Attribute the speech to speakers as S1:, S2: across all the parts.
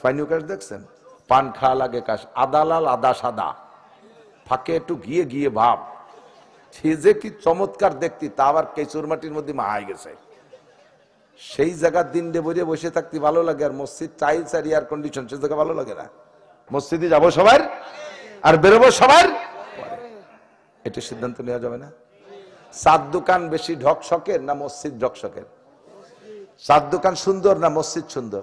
S1: পানীয় কাশ দেখছেন? পান খাওয়া লাগে কাশ, আদা লাল আদা সাদা, ফাঁকে একটু গিয়ে গিয়ে ভাব, সে যে কি চমৎকার দেখতি, তা আবার কেচুর মাটির মধ্যে মাহাই গেছে। সেই জায়গার দিন ডে বইয়ে বসে থাকতে ভালো লাগে, আর মসজিদ টাইলস আর এয়ার কন্ডিশন, সে জায়গা ভালো লাগে না। মসজিদে যাবো সবার আর বেরোবো সবার, এটা সিদ্ধান্ত নেওয়া যাবে না। চার দোকান বেশি ঢকশকের না মসজিদ ঢকশকের? চার দোকান সুন্দর না মসজিদ সুন্দর?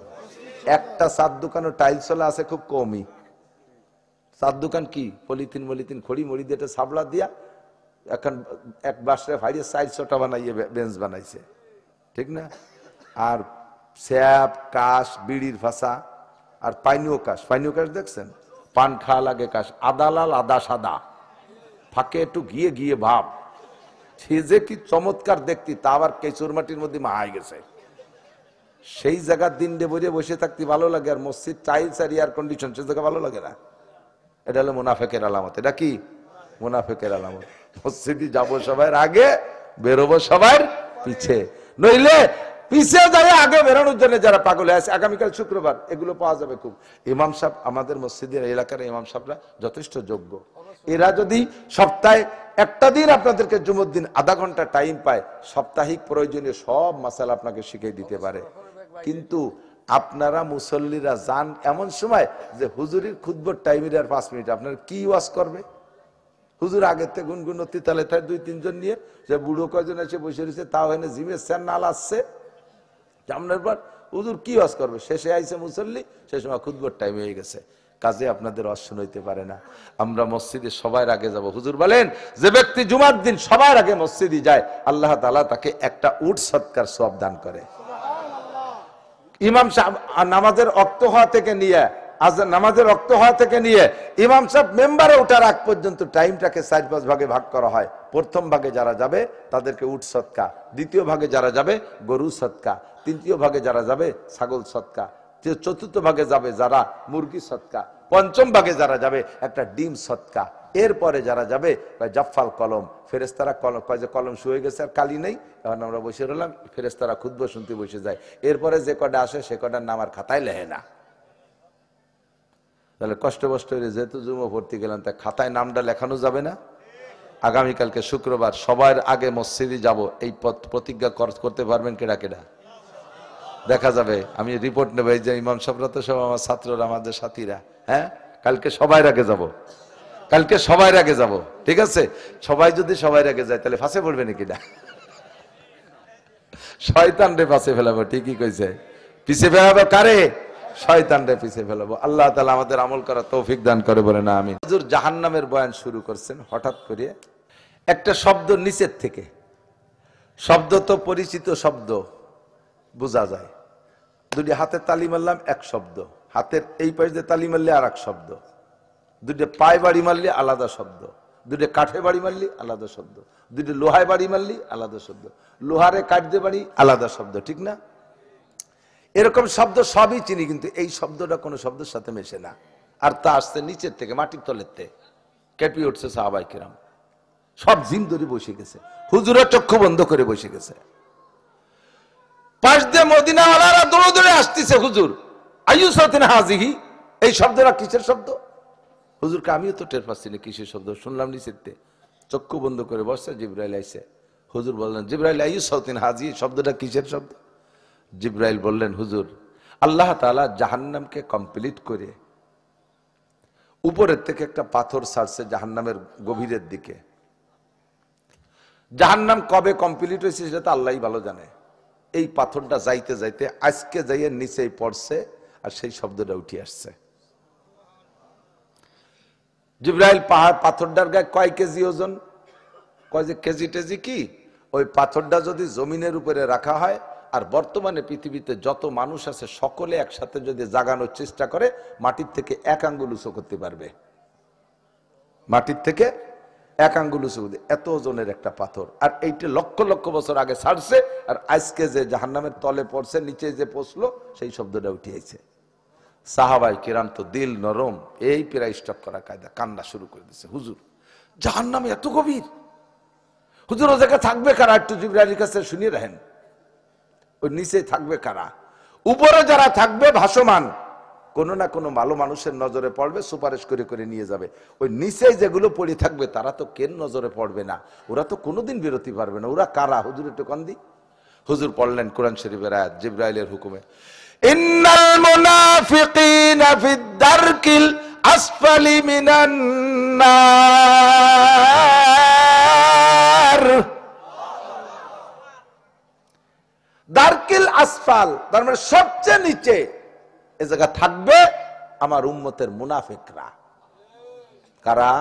S1: একটা চার দোকানও টাইলস ওলা আছে খুব কমই। চার দোকান কি পলিথিন মলিথিন খড়ি মড়ি দিয়ে সাবলা দিয়া এখন এক বাসরে ভাইয়ে 400টা বানাইয়ে বেঞ্চ বানাইছে, ঠিক না? আর স্যাপ কাশ বিড়ির ফাঁসা আর পানীয় কাশ, পানীয় কাশ দেখছেন? পান খাওয়া লাগে কাশ, আদা লাল আদা সাদা, ফাঁকে একটু গিয়ে গিয়ে ভাব, সে যে কি চমৎকার দেখতি, তা আবার কেচুর মাটির মধ্যে মাহাই গেছে। সেই জায়গার দিন ডে বইয়ে বসে থাকতে ভালো লাগে, আর মসজিদ টাইলস আর এয়ার কন্ডিশন, সে জায়গা ভালো লাগে না। এটা হলো মুনাফেকের আলামত। এটা কি মুনাফেকের আলামত? মসজিদে যাবো সবার আগে, বেরোবো সবার পিছে, নইলে পিছে যাবে আগে বেরোনোর জন্য যারা পাগল আছে। আগামীকাল শুক্রবার এগুলো পাওয়া যাবে খুব। ইমাম সাহেব, আমাদের মসজিদের এলাকার ইমাম সাহেবরা যথেষ্ট যোগ্য। এরা যদি সপ্তাহে একটা দিন আপনাদেরকে জুমার দিন আধা ঘন্টা টাইম পায়, সাপ্তাহিক প্রয়োজনীয় সব মাসালা আপনাকে শিখিয়ে দিতে পারে। কিন্তু আপনারা মুসল্লিরা যান এমন সময় যে হুজুরের খুতবার টাইমের আর 5 মিনিট, আপনার কি ওয়াজ করবে? হুজুর আগের থেকে গুনগুন তালে তাই 2-3 জন নিয়ে, যে বুড়ো কয়জন এসে বসে রয়েছে, তাও এনে জিমের স্যার নাল আসছে জামনের পর, হুজুর কি ওয়াজ করবে? শেষে আইছে মুসল্লি, সে সময় খুতবার টাইম হয়ে গেছে। কাজে আপনাদের অশ্ন হইতে পারে না। আমরা মসজিদে সবার আগে যাব। হুজুর বলেন, যে ব্যক্তি জুমার দিন সবার আগে মসজিদে যায়, আল্লাহ তাআলা তাকে একটা উট সদকার সওয়াব দান করে। ইমাম সাহেব নামাজের ওয়াক্ত হওয়া থেকে নিয়ে নামাজের ওয়াক্ত হওয়া থেকে নিয়ে ইমাম সাহেব মেম্বারে ওঠার আগ পর্যন্ত টাইমটাকে 4-5 ভাগে ভাগ করা হয়। প্রথম ভাগে যারা যাবে তাদেরকে উট সদকা, দ্বিতীয় ভাগে যারা যাবে গরু সদকা, তৃতীয় ভাগে যারা যাবে ছাগল সদকা, চতুর্থ ভাগে যাবে যারা মুরগি সদকা, পঞ্চম ভাগে যারা যাবে একটা ডিম সদকা। এরপরে যারা যাবে জাফফাল কলম, ফেরেশতারা কলম শুয়ে গেছে আর কালি নেই, এখন আমরা বসে রইলাম, ফেরেশতারা খুতবা শুনতে বসে যায়। এরপরে যে কটা আসে সে কটার নাম আর খাতায় লেখে না। তাহলে কষ্ট হয়ে যেহেতু জুমা ভর্তি গেলাম, তা খাতায় নামটা লেখানো যাবে না? আগামীকালকে শুক্রবার সবার আগে মসজিদে যাব, এই প্রতিজ্ঞা করতে পারবেন কেডা কেডা? দেখা যাবে, আমি রিপোর্ট নেব। এই যে ইমাম সাহেবরা তো সব আমার ছাত্ররা, আমাদের সাথীরা, হ্যাঁ, কালকে সবার আগে যাব, কালকে সবার আগে যাব, ঠিক আছে? সবাই যদি সবার আগে যায় তাহলে ফাঁসে পড়বে নাকি? না, শয়তান রে ফাঁসে ফেলাবো। ঠিকই কইছে, পিছে ফেলাবো কারে? শয়তান রে পিছে ফেলাবো। আল্লাহ তাআলা আমাদের আমল করার তৌফিক দান করে, বলে না আমিন। হুজুর জাহান্নামের বয়ান শুরু করছেন, হঠাৎ করে একটা শব্দ নিচের থেকে, শব্দ তো পরিচিত শব্দ বোঝা যায়, দুটি হাতে তালি মারলাম এক শব্দ, হাতের এই পাশ দিয়ে তালি মারলে আর এক শব্দ, দুটো পায়ে বাড়ি মারলে আলাদা শব্দ, দুটো কাঠে বাড়ি মারলি আলাদা শব্দ, দুটো লোহায় বাড়ি মারলি আলাদা শব্দ, লোহারে কাঠ দিয়ে বাড়ি আলাদা শব্দ, ঠিক না? এরকম শব্দ সবই চিনি, কিন্তু এই শব্দটা কোনো শব্দের সাথে মেশে না। আর তা আসছে নিচের থেকে, মাটির তলের থেকে কেঁপে উঠছে সাহাবায়ে কেরাম, সব জিম ধরে বসে গেছে, হুজুরের চক্ষু বন্ধ করে বসে গেছে। পাশ দিয়ে মদিনাওয়ালারা দৌড়ে দৌড়ে আসতেছে, হুজুর আইয়ুসাতিন হাযিহি, এই শব্দটা কিসের শব্দ? হুজুরকে আমিও তো টের পাচ্ছি না কিসের শব্দ, শুনলাম নিচেতে, চক্ষু বন্ধ করে বসছে। জিবরাইল আইছে, হুজুর বললেন, জিবরাইল আইয়ুসাতিন হাযিহি, শব্দটা কিসের শব্দ? জিবরাইল বললেন, হুজুর আল্লাহ তাআলা জাহান্নামকে কমপ্লিট করে উপরের থেকে একটা পাথর ছাড়ছে জাহান্নামের গভীরের দিকে। জাহান্নাম কবে কমপ্লিট হয়েছে সেটা তো আল্লাহই ভালো জানে। এই পাথরটা যাইতে যাইতে আজকে যাইয়ে নিচেই পড়ছে, আর সেই শব্দটা উঠে আসছে। জিবরাইল পাথরটার গায়ে কয় কেজি ওজন? কয় যে কেজি টেজি কি, ওই পাথরটা যদি জমিনের উপরে রাখা হয়, আর বর্তমানে পৃথিবীতে যত মানুষ আছে সকলে একসাথে যদি জাগানোর চেষ্টা করে, মাটির থেকে 1 আঙ্গুল উঁচু করতে পারবে, মাটির থেকে 1 আঙ্গুল উঁচু, এত ওজনের একটা পাথর। আর এইটা লক্ষ লক্ষ বছর আগে ছাড়ছে, আর আজকে যে জাহান্নামের তলে পড়ছে, নিচে যে পৌঁছলো, সেই শব্দটা উঠে আইছে। সাহাবায়ে কেরাম তো দিল নরম, এই প্রায় স্টপ করা কায়দা, কান্না শুরু করে দিচ্ছে, হুজুর জাহান্নাম এত গভীর, হুজুর ও জায়গায় থাকবে কারা? একটু জিবরাইলের কাছে শুনিয়ে রাখেন, ওই নিচে থাকবে কারা? উপরে যারা থাকবে ভাসমান, কোনো না কোনো ভালো মানুষের নজরে পড়বে, সুপারিশ করে করে নিয়ে যাবে। ওই নিচে যেগুলো পড়ে থাকবে তারা তো কেন নজরে পড়বে না, ওরা তো কোনোদিন বেরোতে পারবে না। ওরা কারা? হুজুর একটু কান্দি। হুজুর পড়লেন কোরআন শরীফের আয়াত জিবরাইলের হুকুমে, ইন্নাল মুনাফিকিনা ফিদ দারকিল আসফালি মিনান নার। দারকিল আসফাল তার মানে সবচেয়ে নিচে এই জায়গা থাকবে আমার উম্মতের মুনাফিকরা। কারা?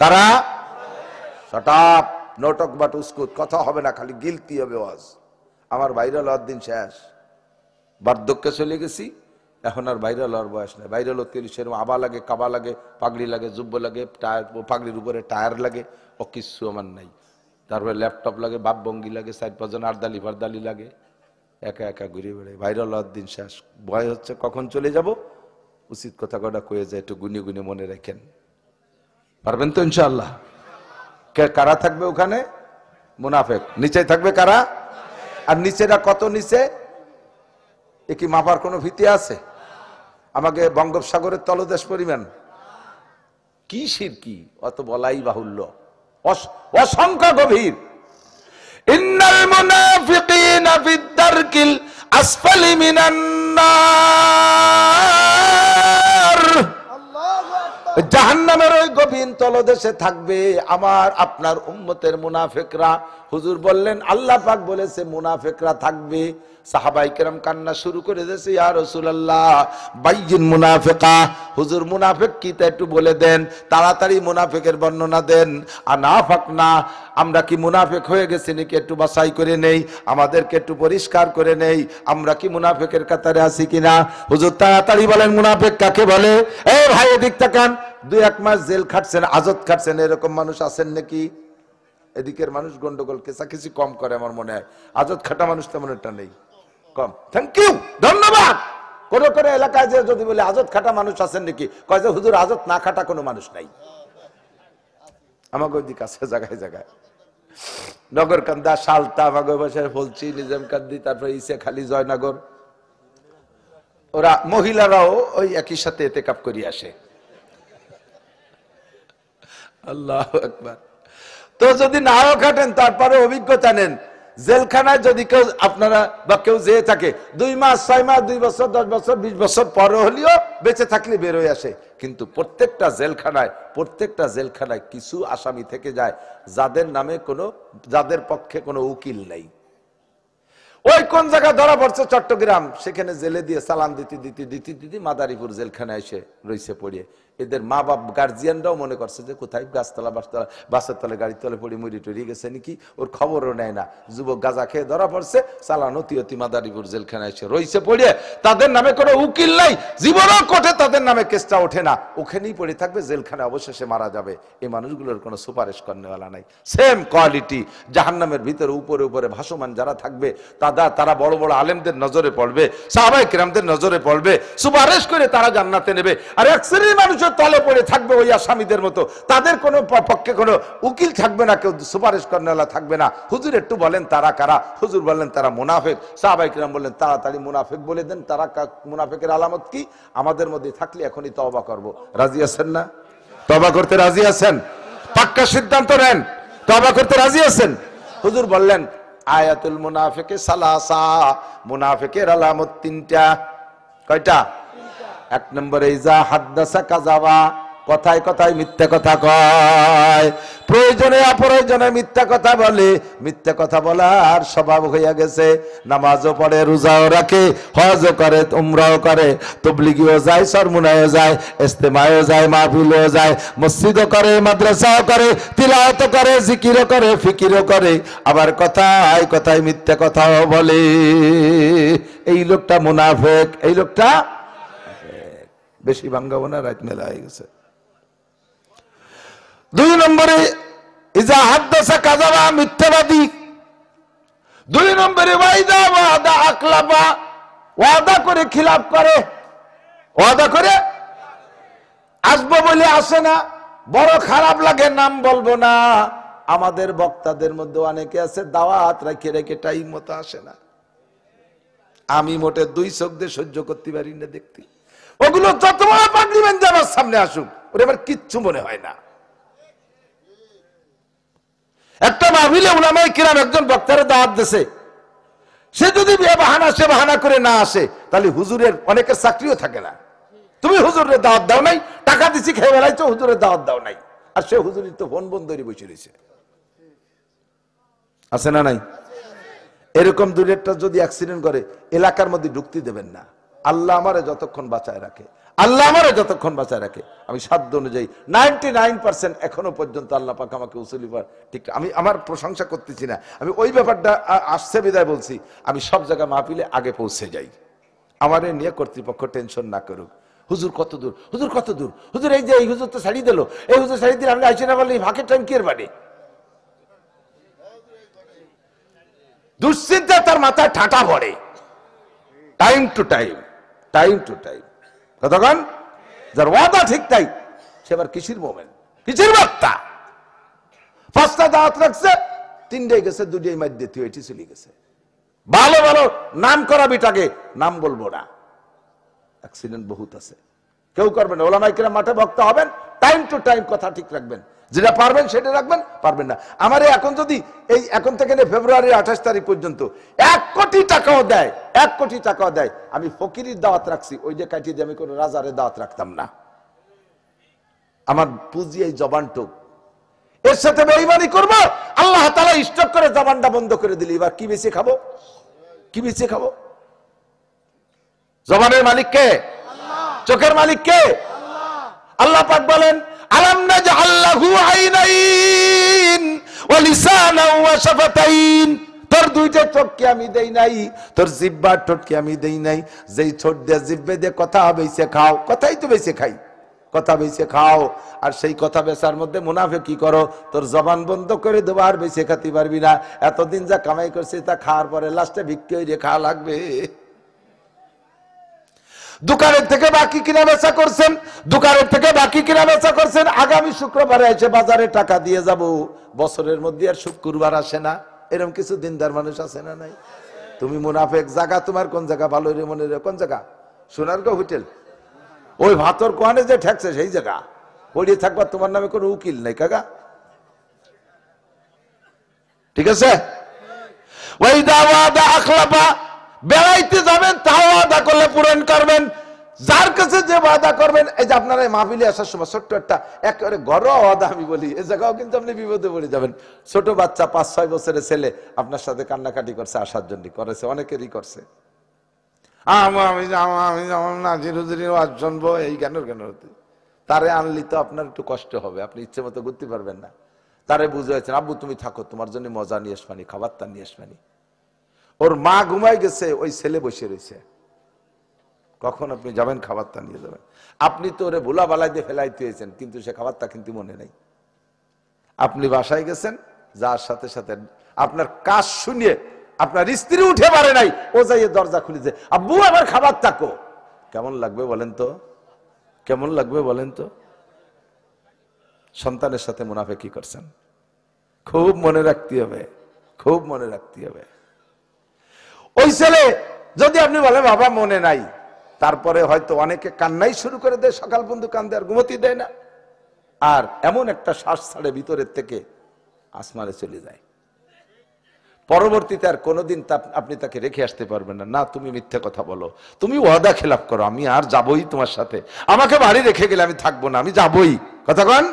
S1: কারা? শট আপ, নোটক বাট উস্কুত, কথা হবে না, খালি গিলতি হবে ওয়াজ। আমার ভাইরাল হওয়ার দিন শেষ, বার্ধক্যে চলে গেছি, এখন আর ভাইরাল হওয়ার বয়স নেই। ভাইরাল হতে সেরকম আবা লাগে, কাবা লাগে, পাগড়ি লাগে, জুব্ব লাগে, টায়ার, পাগড়ির উপরে টায়ার লাগে, ও কিচ্ছু আমার নাই। তারপরে ল্যাপটপ লাগে, বাপ ভঙ্গি লাগে, 4-5 জন আরদালি ফারদালি লাগে, একা একা ঘুরে বেড়ে। ভাইরাল হওয়ার দিন শেষ, ভয় হচ্ছে কখন চলে যাব। উচিত কথা কটা কয়ে যায়, একটু গুনে গুনে মনে রাখেন, পারবেন তো ইনশাআল্লাহ? কারা থাকবে ওখানে? মুনাফিক। নিচে থাকবে কারা? আর নিচেরা কত নিচে? এ কি মাপার কোনো ভীতি আছে? আমাকে বঙ্গোপসাগরের তলদেশ পরিমাণ কি শিরকি, অত বলাই বাহুল্য, অসংখ্য গভীর। ইন্নাল মুনাফিকিনা ফিদ দারকিল আসফালি মিনান নার। জাহান্নামের ওই গভীর তলদেশে থাকবে আমার আপনার উম্মতের মুনাফিকরা। হুজুর বললেন আল্লাহ পাক বলেছে মুনাফিকরা থাকবে। সাহাবায়ে কেরাম কান্না শুরু করে দিয়েছে, ইয়া রাসূলুল্লাহ বাইয়িন মুনাফিকা, হুজুর মুনাফিক কি তা একটু বলে দেন, তাড়াতাড়ি মুনাফিকের বর্ণনা দেন। আনাফাকনা, আমরা কি মুনাফিক হয়ে গেছি নাকি? একটু বাছাই করে নেই, আমাদেরকে একটু পরিষ্কার করে নেই, আমরা কি মুনাফিকের কাতারে আছি কিনা। হুজুর তাড়াতাড়ি বলেন মুনাফিক কাকে বলে। এই ভাই এদিক তাকান, 2-1 মাস জেল খাটছেন, আজত খাটছেন, এরকম মানুষ আছেন নাকি? এদিকের মানুষ গন্ডগোল কেসাকিসি কম করে আমার মনে হয়, আজত খাটা মানুষ তেমন একটা নেই, কম। থ্যাংক ইউ, ধন্যবাদ। কোন কোন এলাকায় যে যদি বলে আজত খাটা মানুষ আছেন নাকি, কয় যে হুজুর আজত না খাটা কোনো মানুষ নাই। আমাকে ওইদিক আছে জায়গায় জায়গায়, নগরকান্দা, সালতা, আমাকে বাসায় বলছি, নিজামকান্দি, তারপরে ইসে খালি, জয়নগর, ওরা মহিলারাও ওই একই সাথে এতেকাপ করি আসে। আল্লাহু আকবার। তো যদি নাও খাটেন তারপরে অভিজ্ঞতা নেন। জেলখানায় যদি কেউ আপনারা বা কেউ যেয়ে থাকে 2 মাস, 6 মাস, 2 বছর, 10 বছর, 20 বছর পরে হলেও বেঁচে থাকলে বের হয়ে আসে। কিন্তু প্রত্যেকটা জেলখানায় কিছু আসামি থেকে যায় যাদের নামে যাদের পক্ষে কোনো উকিল নাই। ওই কোন জায়গা ধরা পড়ছে চট্টগ্রাম, সেখানে জেলে দিয়ে চালান দিতে মাদারীপুর জেলখানায় এসে রইছে পড়িয়ে। এদের মা বাপ গার্জিয়ানরাও মনে করছে যে কোথায় গাছতলা বাসের তলে গাড়ির তলে পড়ে মুড়ি টড়িয়ে গেছে নাকি, ওর খবরও নেয় না। যুবক গাঁজা খেয়ে ধরা পড়ছে, চালান অতি মাদারীপুর জেলখানায় এসে রইছে পড়িয়ে। তাদের নামে কোনো উকিল নাই, জীবনও কোর্টে তাদের নামে কেসটা ওঠে না, ওখানেই পড়ে থাকবে, জেলখানায় অবশেষে মারা যাবে। এই মানুষগুলোর কোনো সুপারিশ করেওয়ালা নাই। সেম কোয়ালিটি জাহান্নামের ভিতরে উপরে উপরে ভাসমান যারা থাকবে তারা বড় বড় আলেমদের নজরে পড়বে, সাহাবায়ে কেরামদের নজরে পড়বে, সুপারিশ করে তারা জান্নাতে নেবে। আর এক শ্রেণীর মানুষের তলে পড়ে থাকবে ওই আসামিদের মতো, তাদের কোনো পক্ষে কোনো উকিল থাকবে না, কেউ সুপারিশ করেওয়ালা থাকবে না। হুজুর একটু বলেন তারা কারা? হুজুর বললেন তারা মুনাফিক। সাহাবায়ে কেরাম বললেন তাড়াতাড়ি মুনাফিক বলে দেন। তারা মুনাফিকের আলামত কি? আমাদের মধ্যে থাকলে এখনই তওবা করব। রাজি আছেন না? তওবা করতে রাজি আছেন? পাক্কা সিদ্ধান্ত নেন, তওবা করতে রাজি আছেন? হুজুর বললেন আয়াতুল মুনাফিকে সালাসা, মুনাফিকের আলামত 3টা। কয়টা? 1 নম্বরে ইজা হাদ্দাসা কাযাবা, কথায় কথায় মিথ্যা কথা কয়, প্রয়োজনে অপ্রয়োজনে মিথ্যা কথা বলে, মিথ্যা কথা বলার স্বভাব হইয়া গেছে। নামাজও পড়ে, রোজাও রাখে, হজও করে, উমরাও করে, তাবলীগীও যায়, সরমুনায়ও যায়, ইজতেমায়ও যায়, মাহফিলও যায়, মসজিদও করে, মাদ্রাসাও করে, তিলাওয়াতও করে, জিকিরও করে, ফিকিরও করে, আবার কথায় কথায় মিথ্যা কথাও বলে। এই লোকটা মুনাফিক। এই লোকটা বেশি ভাঙ্গাবো না, রাত মেলা হয়ে গেছে। 2 নম্বরে ইজা হাদ্দাসা কাযাবা, মিথ্যাবাদী। 2 নম্বরে ওয়াইদা ওয়াদা আকলাবা, ওয়াদা করে খিলাফ করে, ওয়াদা করে আসবো বলে আসে না। বড় খারাপ লাগে, নাম বলবো না। আমাদের বক্তাদের মধ্যে অনেকে আছে দাওয়াত রেখে রেখে টাইম মতো আসে না। আমি মোটে 2 চোখ দিয়ে সহ্য করতে পারি না দেখতে। ওগুলো যত বড় পাগড়ি বেঁধে আমার সামনে আসুক, ওর এবার কিচ্ছু মনে হয় না। একটা মাহফিলে উলামায়ে কিরাম একজন বক্তারে দাওয়াত দিয়েছে, সে যদি বাহানা করে না আসে, তাহলে হুজুরের অনেকের চাকরিও থাকে না। তুমি হুজুরের দাওয়াত দাও নাই, টাকা দিছি খেয়ে বেড়াইছো, হুজুরের দাওয়াত দাও নাই, আর সে হুজুরের তো ফোন বন্ধ করে বসে রয়েছে। আছে না নাই? এরকম দুইটা যদি অ্যাক্সিডেন্ট করে এলাকার মধ্যে ঢুকতে দেবেন না। আল্লাহ আমারে যতক্ষণ বাঁচায় রাখে, আল্লাহ আমারে যতক্ষণ বাঁচায় রাখে, আমি সাধ্য অনুযায়ী 99% এখনো পর্যন্ত আল্লাহ পাক আমাকে উসুলিবার ঠিক। আমি আমার প্রশংসা করতেছি না, আমি ওই ব্যাপারটা আসছে বিদায় বলছি। আমি সব জায়গায় মাহফিলে আগে পৌঁছে যাই, আমারে নিয়ে কর্তৃপক্ষ টেনশন না করুক। হুজুর কত দূর, হুজুর কত দূর, হুজুর এই যে এই হুজুর তো ছাড়িয়ে দিল, এই হুজুর ছাড়িয়ে দিলে আমি আইসি না বললে ভাগের টাইম কি এর বাড়ি। দুশ্চিন্তা তার মাথায় ঠাটা পড়ে, time to time, time to time. কতক্ষণ যার ওয়াদা ঠিক তাই, সে আবার কিসির মোমেন্ট, কিসির বক্তা। 5টা দাওয়াত রাখছে, 3টাই গেছে, 2টাই মার দিতে এটি চলে গেছে। ভালো ভালো নাম করা বিটাকে নাম বলবো না, অ্যাক্সিডেন্ট বহুত আছে। কেউ করবেন না, ওলামায়ে কিরাম মাঠে বক্তা হবেন, টাইম টু টাইম কথা ঠিক রাখবেন, যেটা পারবেন সেটা রাখবেন, পারবেন না। আমারে এখন যদি এই এখন থেকে ফেব্রুয়ারি 28 তারিখ পর্যন্ত 1 কোটি টাকাও দেয়, 1 কোটি টাকাও দেয়, আমি ফকিরের দাওয়াত রাখছি, ওই যে কাটিয়ে দিয়ে আমি কোনো রাজারের দাওয়াত রাখতাম না। আমার পুঁজি এই জবানটুক, এর সাথে বেঈমানি করবো, আল্লাহ তাআলা স্টক করে জবানটা বন্ধ করে দিলি, এবার কি বেশি খাবো, কি বেশি খাবো? জবানের মালিক কে? চোখের মালিক কে? আল্লাহ পাক বলেন, আলাম নাজআল লাহু আইনাইন ওয়া লিসানান ওয়া শাফাতাইন। তোর 2টা চোখকে আমি দেই নাই, তোর জিহ্বার ঠোঁটকে আমি দেই নাই, যেই ঠোঁট দিয়ে জিহ্বে দিয়ে কথা বেঁচে খাও, কথাই তো বেঁচে খাই, কথা বেঁচে খাও। আর সেই কথা বেচার মধ্যে মুনাফিকি করো, তোর জবান বন্ধ করে দেবো, আর বেঁচে খেতে পারবি না। এতদিন যা কামাই করছিস তা খাওয়ার পরে লাস্টে ভিক্ষে হইরে খাওয়া লাগবে। দোকানের থেকে বাকি কিনা বেচা করছেন, দোকানের থেকে বাকি কিনা বেচা করছেন, আগামী শুক্রবারে এসে বাজারে টাকা দিয়ে যাব। বছরের মধ্যে আর শুক্রবার আসে না, এরকম কিছু দিনদার মানুষ আছে না নাই? তুমি মুনাফেক। জায়গা তোমার কোন জায়গা ভালো রে মনে রে? কোন জায়গা? সোনারগাঁও হোটেল, ওই ভাতর কোয়ানে যে ঠেকছে সেই জায়গা পড়িয়ে থাকবার তোমার নামে কোনো উকিল নাই কাকা, ঠিক আছে? ওই দাওয়াদা আখলাফা, বেড়াইতে যাবেন তাও ওয়াদা করলে পূরণ করবেন, যার কাছে যে ওয়াদা করবেন। এই যে আপনারা মাহফিলে আসার সময় ছোট্ট একটা একেবারে ঘরোয়া ওয়াদা আমি বলি, এই জায়গাও কিন্তু আপনি বিপদে পড়ে যাবেন। ছোট বাচ্চা 5-6 বছরের ছেলে আপনার সাথে কান্নাকাটি করছে, আসার জন্য করেছে, অনেকেরই করছে। আমি নাজির হুজুরের ওয়াজ শুনবো, এই কেন হতে তারে আনলি তো আপনার একটু কষ্ট হবে, আপনি ইচ্ছে মতো ঘুরতে পারবেন না। তারে বুঝাইছেন, আব্বু তুমি থাকো, তোমার জন্য মজা নিয়ে আসবানি, খাবার তা নিয়ে আসবানি। ওর মা ঘুমাই গেছে, ওই ছেলে বসে রয়েছে, কখন আপনি যাবেন খাবারটা নিয়ে যাবেন। আপনি তো ওরে ভোলা বালাই দিয়ে ফেলাইতে হয়েছেন, কিন্তু সে খাবারটা কিন্তু মনে নেই। আপনি বাসায় গেছেন, যার সাথে সাথে আপনার কাজ শুনিয়ে আপনার স্ত্রী উঠে পারে নাই, ও যাইয়ে দরজা খুলেছে, আব্বু আবার খাবার তাকো। কেমন লাগবে বলেন তো? কেমন লাগবে বলেন তো? সন্তানের সাথে মুনাফিকি করছেন, খুব মনে রাখতে হবে, খুব মনে রাখতে হবে। ওই ছেলে যদি আপনি বলেন বাবা মনে নাই, তারপরে হয়তো অনেকে কান্নাই শুরু করে দেয়, সকাল বন্ধু কান্দে, আর ঘুমতি দেয় না, আর এমন একটা শ্বাস ছাড়ে ভিতরের থেকে আসমানে চলে যায়। পরবর্তীতে আর কোনোদিন আপনি তাকে রেখে আসতে পারবেন না। না, তুমি মিথ্যে কথা বলো, তুমি ওয়াদা খেলাপ করো, আমি আর যাবই তোমার সাথে, আমাকে বাড়ি রেখে গেলে আমি থাকবো না, আমি যাবই। কথা কন,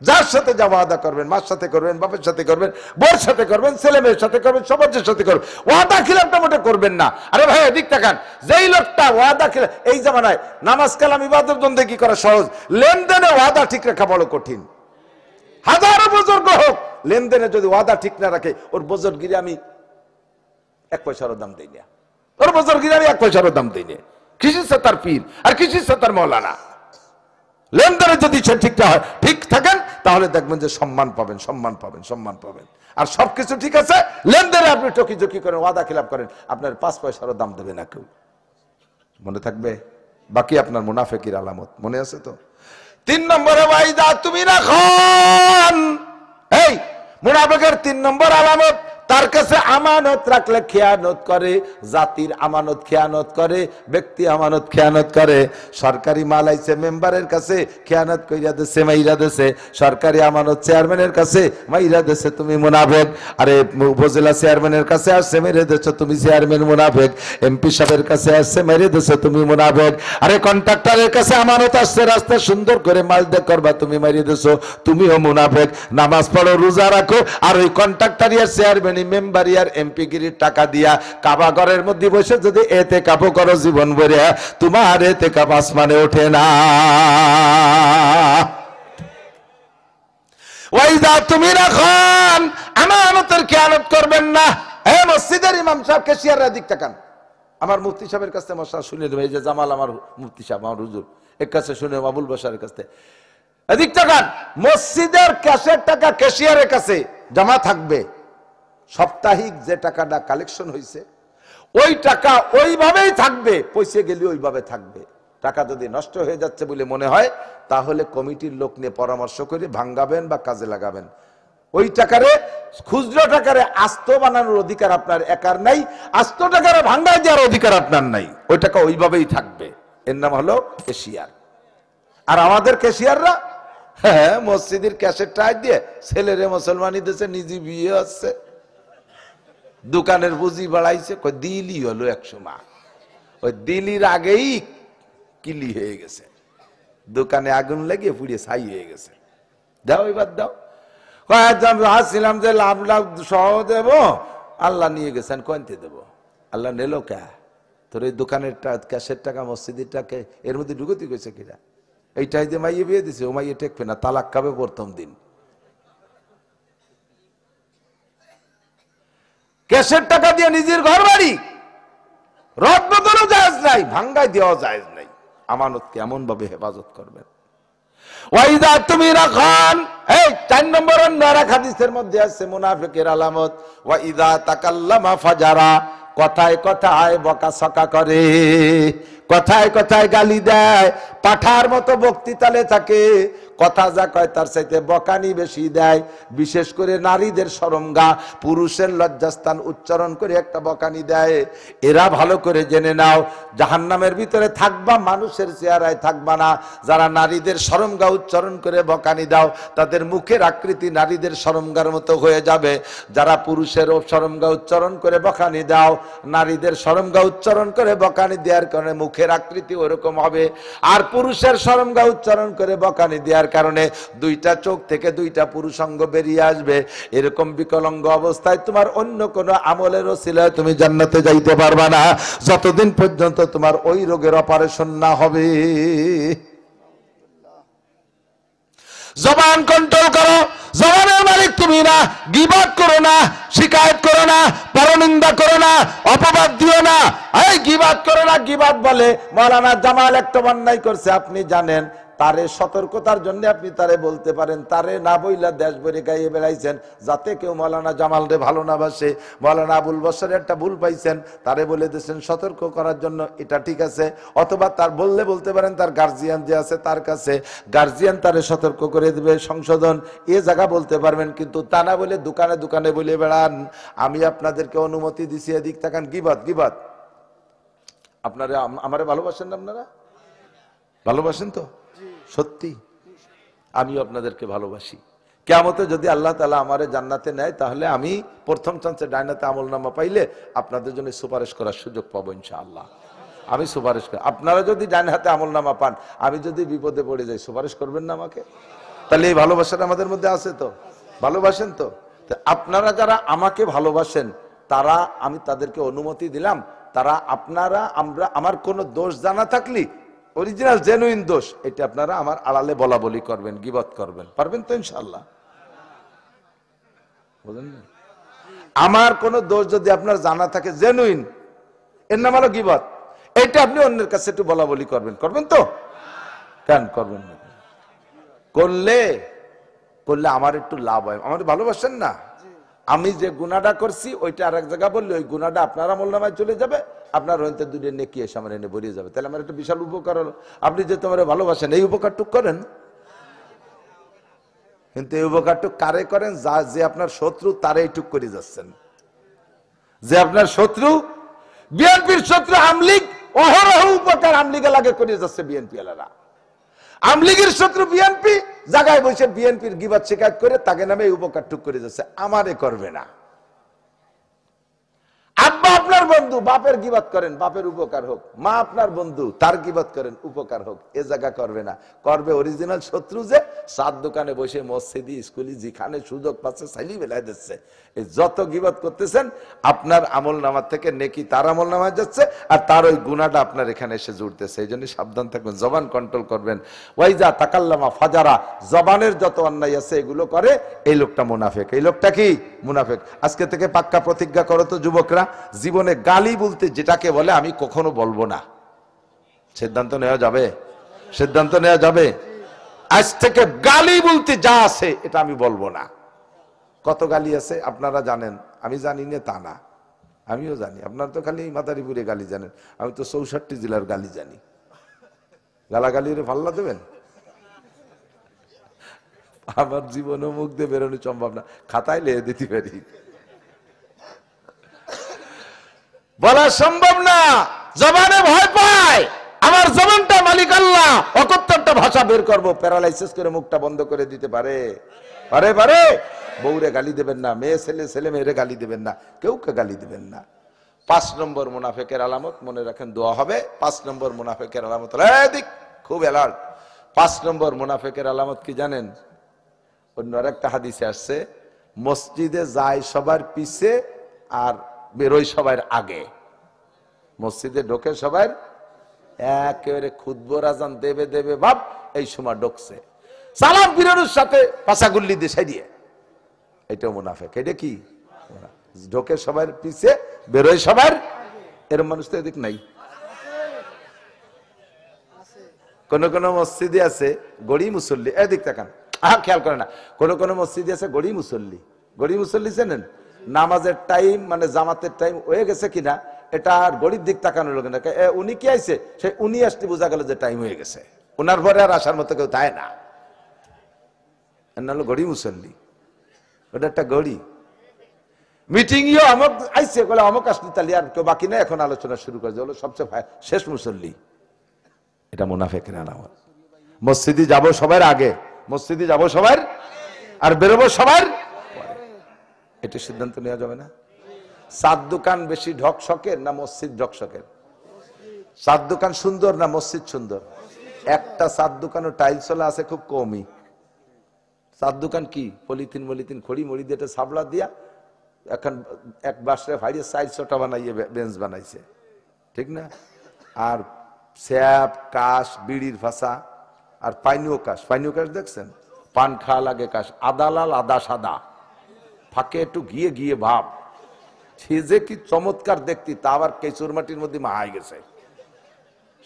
S1: যার সাথে যা ওয়াদা করবেন, মার সাথে করবেন, বাপের সাথে করবেন, বোর সাথে করবেন, ছেলে মেয়ের সাথে করবেন, সমাজের সাথে করবেন, ওয়াদা খিলাফটা মোটে করবেন না। আরে ভাই এদিক তাকান, যেই লোকটা ওয়াদা খিলাফ, এই জামানায় নামাজ কালাম ইবাদত বন্দেগি করা সহজ, লেনদেনে ওয়াদা ঠিক রাখা বড় কঠিন। হাজারো বুজুর্গ হোক, লেনদেনে যদি ওয়াদা ঠিক না রাখে, ওর বুজুর্গিরি আমি 1 পয়সারও দাম দিই না, ওর বুজুর্গিরি আমি 1 পয়সারও দাম দিই না। কিসির সাথে তার পীর, আর কিসির সাথে তার মৌলানা। লেনদেনে যদি সে ঠিক হয়, ঠিক থাকেন, তাহলে দেখবেন যে সম্মান পাবেন, সম্মান পাবেন, সম্মান পাবেন। আর সবকিছু ঠিক আছে, লেনদেনে আপনি টকি করেন, ওয়াদা খিলাপ করেন, আপনার 5 পয়সারও দাম দেবে না কেউ। মনে থাকবে? বাকি আপনার মুনাফিকের আলামত মনে আছে তো? 3 নম্বরে ওয়াইদা তুমি না খান, এই মুনাফিকের 3 নম্বর আলামত, তার কাছে আমানত রাখলে খেয়ানত করে, জাতির আমানত খেয়ানত করে, ব্যক্তি আমানত খেয়ানত করে। সরকারি মাল আইছে মেম্বারের কাছে, খেয়ানত কইরা দেছে, মাইরা দেছে। সরকারি আমানত চেয়ারম্যানের কাছে, মাইরা দেছে, তুমি মুনাফিক। আরে উপজেলা চেয়ারম্যানের কাছে আসছে, মেরে দেছো, তুমি চেয়ারম্যান মুনাফিক। এমপি সাহেবের কাছে আসছে, মেরে দেছো, তুমি মুনাফিক। আরে কন্ট্রাক্টরের কাছে আমানত আসছে, রাস্তা সুন্দর করে মাল দেখ করবা, তুমি মেরে দেছো, তুমিও মুনাফিক। নামাজ পড়ো, রোজা রাখো, আর ওই কন্ট্রাক্টর ইয়ার চেয়ারম্যান মেম্বার ইয়ার এমপি গিরির টাকা দিয়া কাবা ঘরের মধ্যে বসে যদি এতে কাপো করো জীবন ভরে, তোমার এতে কাপ আসমানে ওঠে না। ওয়াইদা তুমি রাখন আমানতের খেয়ানত করবেন না। হে মসজিদের ইমাম সাহেব, ক্যাশিয়ারের দিক তাকান। আমার মুফতি সাহেবের কাছে মশলা শুনে দেবে, এই যে জামাল আমার মুফতি সাহেব, আমার হুজুর, এর কাছে শুনে আবুল বাশারের কাছে এদিক তাকান। মসজিদের ক্যাশের টাকা ক্যাশিয়ারের কাছে জমা থাকবে। সাপ্তাহিক যে টাকাটা কালেকশন হয়েছে ওই টাকা ওইভাবেই থাকবে, পয়সা গেলে ওইভাবে থাকবে। টাকা যদি নষ্ট হয়ে যাচ্ছে বলে মনে হয়, তাহলে কমিটির লোক নিয়ে পরামর্শ করে ভাঙ্গাবেন বা কাজে লাগাবেন। ওই টাকারে, খুচরো টাকারে আস্ত বানানোর অধিকার আপনার একার নাই, আস্ত টাকারে ভাঙ্গায় দেওয়ার অধিকার আপনার নাই। ওই টাকা ওইভাবেই থাকবে। এর নাম হলো ক্যাশিয়ার। আর আমাদের ক্যাশিয়াররা, হ্যাঁ, মসজিদের ক্যাশের টাকা দিয়ে ছেলেরে মুসলমানি দেশে, নিজে বিয়ে হচ্ছে, দোকানের পুঁজি বাড়াইছে, দিলি হলো 100 মাস। ওই দিলির আগেই কিলি হয়ে গেছে, দোকানে আগুন লেগে পুড়িয়ে ছাই হয়ে গেছে। দাও এবার দাও। হাসছিলাম যে লাভ লাভ সহ দেব, আল্লাহ নিয়ে গেছেন, কইতে দেব? আল্লাহ নিল কে? তোর এই দোকানের ক্যাশের টাকা, মসজিদের টাকা এর মধ্যে ঢুকতে গেছে কিনা? এইটাই যে মাইয়ে বিয়ে দিছে, ও মাইয়ে টেকবে না, তালাক খাবে প্রথম দিন। ক্যাশের টাকা দিয়ে নিজের ঘর বাড়ি রদ বদলও জায়েজ নাই, ভাঙ্গাই দেওয়া জায়েজ নাই। আমানতকে এমন ভাবে হেফাজত করবেন। ওয়াইদা তুমি রাখান, এই 4 নম্বর হাদিসের মধ্যে আছে মুনাফিকের আলামত, ওয়াইদা তাকাল্লামা ফাজারা, কথায় কথায় বকাসকা করে, কথায় কথায় গালি দেয়, পাঠার মতো বক্তৃতালে থাকে, কথা যা কয় তার চাইতে বকানি বেশি দেয়। বিশেষ করে নারীদের শরমগা, পুরুষের লজ্জাস্থান উচ্চারণ করে একটা বকানি দেয়। এরা ভালো করে জেনে নাও, জাহান্নামের ভিতরে থাকবা, মানুষের চেহারায় থাকবা না। যারা নারীদের শরমগা উচ্চারণ করে বকানি দাও, তাদের মুখের আকৃতি নারীদের শরমগার মতো হয়ে যাবে। যারা পুরুষের শরমগা উচ্চারণ করে বকানি দাও, নারীদের শরমগা উচ্চারণ করে বকানি দেওয়ার কারণে মুখের আকৃতি ওরকম হবে। আর পুরুষের শরমগা উচ্চারণ করে বকানি দেওয়ার কারণে 2টা চোখ থেকে 2টা পুরুষাঙ্গ বেরিয়ে আসবে। এরকম বিকলাঙ্গ অবস্থায় তোমার অন্য কোনো আমলের ওসিলায় তুমি জান্নাতে যাইতে পারবা না, যতদিন পর্যন্ত তোমার ওই রোগের অপারেশন না হবে। জবান কন্ট্রোল করো, জবানের মালিক তুমি না। গীবত করো না, শিকায়ত করো না, পরনিন্দা করো না, অপবাদ দিও না। এই গীবত করো না। গীবত বলে মাওলানা জামাল একটা অন্যায় করছে, আপনি জানেন, তারে সতর্কতার জন্য আপনি তারে বলতে পারেন। তারে না বইলা দেশ ভরে গাইয়ে বেড়াইছেন, যাতে কেউ মাওলানা জামাল রে ভালো না বাসে। মাওলানা আবুল বশরে একটা ভুল পাইছেন, তারে বলে দিয়েছেন সতর্ক করার জন্য, এটা ঠিক আছে। অথবা তার বলতে পারেন তার গার্জিয়ান যে আছে তার কাছে, গার্জিয়ান তারে সতর্ক করে দিবে, সংশোধন এ জায়গা বলতে পারবেন। কিন্তু তা না বলে দোকানে দোকানে বলে বেড়ান। আমি আপনাদেরকে অনুমতি দিছি, এদিক তাকান। গীবত, গীবত। আপনারা আমারে ভালোবাসেন না? আপনারা ভালোবাসেন তো? সত্যি আমিও আপনাদেরকে ভালোবাসি। কিয়ামতে যদি আল্লাহ তাআলা আমারে জান্নাতে নেয়, তাহলে আমি প্রথম চান্সে ডাইনাতে আমলনামা পাইলে আপনাদের জন্য সুপারিশ করার সুযোগ পাবো ইনশাআল্লাহ। আমি সুপারিশ করি। আপনারা যদি ডাইন হাতে আমলনামা পান, আমি যদি বিপদে পড়ে যাই, সুপারিশ করবেন না আমাকে? তাহলে এই ভালোবাসাটা আমাদের মধ্যে আছে তো? ভালোবাসেন তো? আপনারা যারা আমাকে ভালোবাসেন, তারা, আমি তাদেরকে অনুমতি দিলাম, তারা, আপনারা, আমরা, আমার কোনো দোষ জানা থাকলে, অরিজিনাল জেনুইন দোষ, এটা আপনারা আমার আড়ালে বলা বলি করবেন, গীবত করবেন। পারবেন তো ইনশাআল্লাহ? বলেন না? আমার কোন দোষ যদি আপনার জানা থাকে জেনুইন, এর নাম হলো গীবত, এটা আপনি অন্যের কাছে একটু বলা বলি করবেন। করবেন তো? কেন করবেন না? করলে আমার একটু লাভ হয়। আমার ভালোবাসেন না? আমি যে গুনাহটা করছি ওইটা আরেক জায়গা বললে ওই গুনাহটা আপনার আমলনামায় চলে যাবে, আপনার হইতে 2 নেকি এসে আমার এনে বেরিয়ে যাবে। তাহলে আমার একটা বিশাল উপকার হলো। আপনি যে তোমার ভালোবাসেন, এই উপকারটুক করেন। কিন্তু এই উপকারটুক কারে করেন? যে আপনার শত্রু, তারে এইটুক করে যাচ্ছেন। যে আপনার শত্রু বিএনপির শত্রু আমলিগ, অহরহ উপকার আমলিগে লাগে করে যাচ্ছে বিএনপি এলারা। আমলিগের শত্রু বিএনপি, জায়গায় বসে বিএনপির গিবাদ শিকায়ত করে তাকে নামে উপকার টুক করে যাচ্ছে, আমারে করবে না। আব্বা আপনার বন্ধু, বাপের গিবাদ করেন, বাপের উপকার হোক। মা আপনার বন্ধু, তার গিবাদ করেন, উপকার হোক। এ জায়গা করবে না। করবে অরিজিনাল শত্রু যে সাত দোকানে বসে মসজিদি স্কুলি যেখানে সুযোগ পাচ্ছে সাইলি বেলায় দিচ্ছে। এই যত গিবাদ করতেছেন আপনার আমল নামার থেকে নেকি তার আমল নামায় যাচ্ছে, আর তার ওই গুনাহটা আপনার এখানে এসে জুড়তেছে। এই জন্য সাবধান থাকবেন, জবান কন্ট্রোল করবেন। ওয়াইজা তাকাল্লামা ফাজারা, জবানের যত অন্যায় আছে এগুলো করে, এই লোকটা মুনাফিক। এই লোকটা কি? মুনাফিক। আজকে থেকে পাক্কা প্রতিজ্ঞা করো তো যুবকরা, জীবনে গালি বলতে যেটাকে বলে আমি কখনো বলবো না। সিদ্ধান্ত নেওয়া যাবে? সিদ্ধান্ত নেওয়া যাবে? আজ থেকে গালি বলতে যা আছে এটা আমি বলবো না। কত গালি আছে আপনারা জানেন, আমি জানি না তা না, আমিও জানি। আপনারা তো খালি মাদারীপুরে গালি জানেন, আমি তো 64 জেলার গালি জানি। গালাগালিরে পাল্লা দেবেন? আমার জীবনে মুখ দিয়ে বেরোনো সম্ভব না, খাতায় লিখে দিতে পারি, বলা সম্ভব না। জবানে ভয় পায়, আমার জবানটা মালিক আল্লাহ, অকত্তরটা ভাষা বের করবো, প্যারালাইসিস করে মুখটা বন্ধ করে দিতে পারে। পারে পারে। বউরে গালি দেবেন না, মেয়ে ছেলে ছেলে মেয়েরে গালি দেবেন না, কেউকে গালি দেবেন না। 5 নম্বর মুনাফিকের আলামত, মনে রাখেন দোয়া হবে। 5 নম্বর মুনাফিকের আলামত, দিক খুব অ্যালার্ট। 5 নম্বর মুনাফিকের আলামত কি জানেন? অন্য আরেকটা হাদিসে আসছে, মসজিদে যায় সবার পিছে আর বেরোয় সবার আগে। মসজিদে ঢোকে সবার একেবারে খুতবর আজান দেবে দেবে ভাব, এই সময় ঢুকছে, সালাম ফিরানোর সাথে পাশাগুল্লি দেশাই দিয়ে, এটাও মুনাফিক। এটা কি? ঢোকে সবার পিছে, বেরোয় সবার। এরকম মানুষ তো এদিক নাই। কোন কোন মসজিদে আছে গড়ি মুসল্লি, এদিক তাকান, খেয়াল করে না। কোন কোন মসজিদে আছে গড়ি মুসল্লি। গড়ি মুসল্লি চেনেন? নামাজের টাইম মানে জামাতের টাইম হয়ে গেছে কিনা এটা আর গড়ির দিক তাকানোর লোক না। উনি কি আইছে, সে উনি আসতে বোঝা গেল যে টাইম হয়ে গেছে, ওনার পরে আর আসার মতো কেউ তাই না। হলো গড়ি মুসল্লি, ওটা একটা গড়ি। মিটিং ইও অমক আইছে বলে অমক আসলি, তাহলে আর কেউ বাকি নেই, এখন আলোচনা শুরু করে হলো সবচেয়ে শেষ মুসল্লি। এটা মুনাফিকের আলামত। মসজিদে যাব সবার আগে, মসজিদে যাব সবার আর বেরোবো সবার পরে। এটা সিদ্ধান্ত নেওয়া যাবে না। সাত দোকান বেশি ঢকশকের না মসজিদ ঢকশকের? সাত দোকান সুন্দর না মসজিদ সুন্দর? একটা সাত দোকানও টাইলসলা আছে খুব কমই। সাত দোকান কি পলিথিন মলিথিন খড়ি মড়ি দিয়ে সাবলা দিয়া এখন এক বাসরে ভাইরে 400টা বানাইয়ে বেঞ্চ বানাইছে, ঠিক না? আর স্যাপ কাশ বিড়ির ভাষা আর পাইনিও কাশ। পাইনিও কাশ দেখছেন? পান খাওয়া লাগে কাশ, আদা লাল আদা সাদা, ফাঁকে একটু গিয়ে গিয়ে ভাব। সে যে কি চমৎকার দেখতি, তা আবার কেচুর মাটির মধ্যে মাহাই গেছে।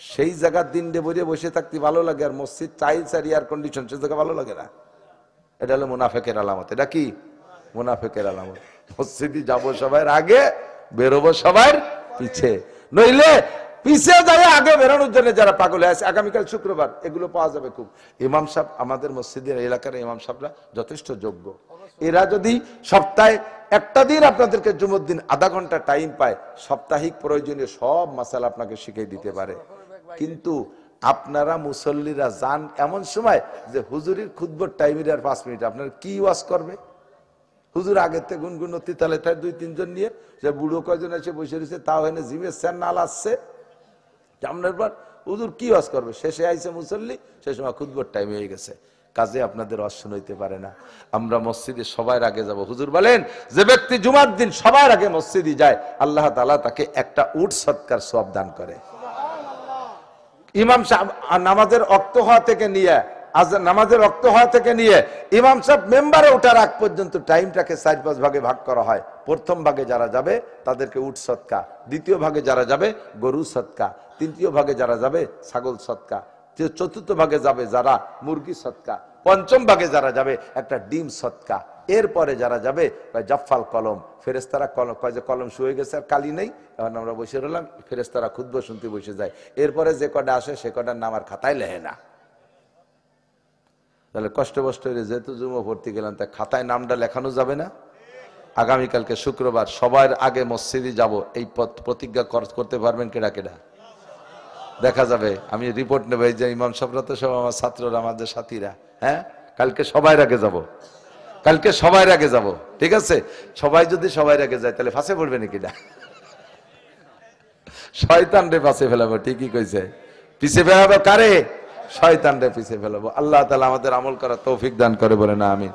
S1: সেই জায়গার দিন ডে বইয়ে বসে থাকতে ভালো লাগে, আর মসজিদ টাইলস আর এয়ার কন্ডিশন সে জায়গা ভালো লাগে না। এটা হলো মুনাফিকের আলামত। এটা কি? মুনাফিকের আলামত। মসজিদে যাবো সবার আগে, বেরোবো সবার পিছে। নইলে পিছে যায় আগে বেরোনোর জন্য যারা পাগল আছে। আগামীকাল শুক্রবার এগুলো পাওয়া যাবে খুব। ইমাম সাহেব, আমাদের মসজিদের এলাকার ইমাম সাহেবরা যথেষ্ট যোগ্য। এরা যদি সপ্তাহে একটা দিন আপনাদেরকে জুমার দিন আধা ঘন্টা টাইম পায়, সাপ্তাহিক প্রয়োজনীয় সব মাসালা আপনাকে শিখিয়ে দিতে পারে। কিন্তু আপনারা মুসল্লিরা যান এমন সময় যে হুজুরির খুতবার টাইমের আর 5 মিনিট আপনার কি ওয়াজ করবে? হুজুর আগের থেকে গুনগুন অতি তালে তাই 2-3 জন নিয়ে, যে বুড়ো কয়জন এসে বসে রয়েছে, তাও এনে জিমের স্যার নাল আসছে সামনের পর, হুজুর কি ওয়াজ করবে? শেষে আইছে মুসল্লি, সে সময় খুতবার টাইম হয়ে গেছে, কাজে আপনাদের ওয়াজ শুনাইতে পারে না। আমরা মসজিদে সবার আগে যাব। হুজুর বলেন, যে ব্যক্তি জুমার দিন সবার আগে মসজিদে যায়, আল্লাহ তাআলা তাকে একটা উট সদকার সওয়াব দান করে। ইমাম সাহেব নামাজের ওয়াক্ত হওয়া থেকে নিয়ে নামাজের ওয়াক্ত হওয়া থেকে নিয়ে ইমাম সাহেব মেম্বারে ওঠার আগ পর্যন্ত টাইমটাকে 4-5 ভাগে ভাগ করা হয়। প্রথম ভাগে যারা যাবে তাদেরকে উট সদকা, দ্বিতীয় ভাগে যারা যাবে গরু সদকা, তৃতীয় ভাগে যারা যাবে ছাগল সদকা, চতুর্থ ভাগে যাবে যারা মুরগি সদকা, পঞ্চম ভাগে যারা যাবে একটা ডিম সদকা। এরপরে যারা যাবে জাফফাল কলম, ফেরেশতারা কলম কয় যে কলম শুয়ে গেছে আর কালি নেই, এখন আমরা বসে রইলাম, ফেরেশতারা খুতবা শুনতে বসে যায়। এরপরে যে কটা আসে সে কটার নাম আর খাতায় লেখে না। তাহলে কষ্ট কষ্ট যেহেতু জুমা পড়তে গেলাম, তা খাতায় নামটা লেখানো যাবে না? আগামীকালকে শুক্রবার সবার আগে মসজিদে যাব, এই প্রতিজ্ঞা করতে পারবেন কেডা কেডা? দেখা যাবে, আমি রিপোর্ট নেব। এই যে ইমাম সাহেবরা তো সব আমার ছাত্ররা, আমাদের সাথীরা, হ্যাঁ কালকে সবার আগে যাব, কালকে সবার আগে যাব, ঠিক আছে? সবাই যদি সবার আগে যায় তাহলে ফাঁসে পড়বে নাকি না? শয়তান রে পাশে ফেলাবো, ঠিকই কইছে। পিছে ফেলাবো কারে? শয়তান রে পিছে ফেলাবো। আল্লাহ তাআলা আমাদের আমল করার তৌফিক দান করে, বলে না আমিন।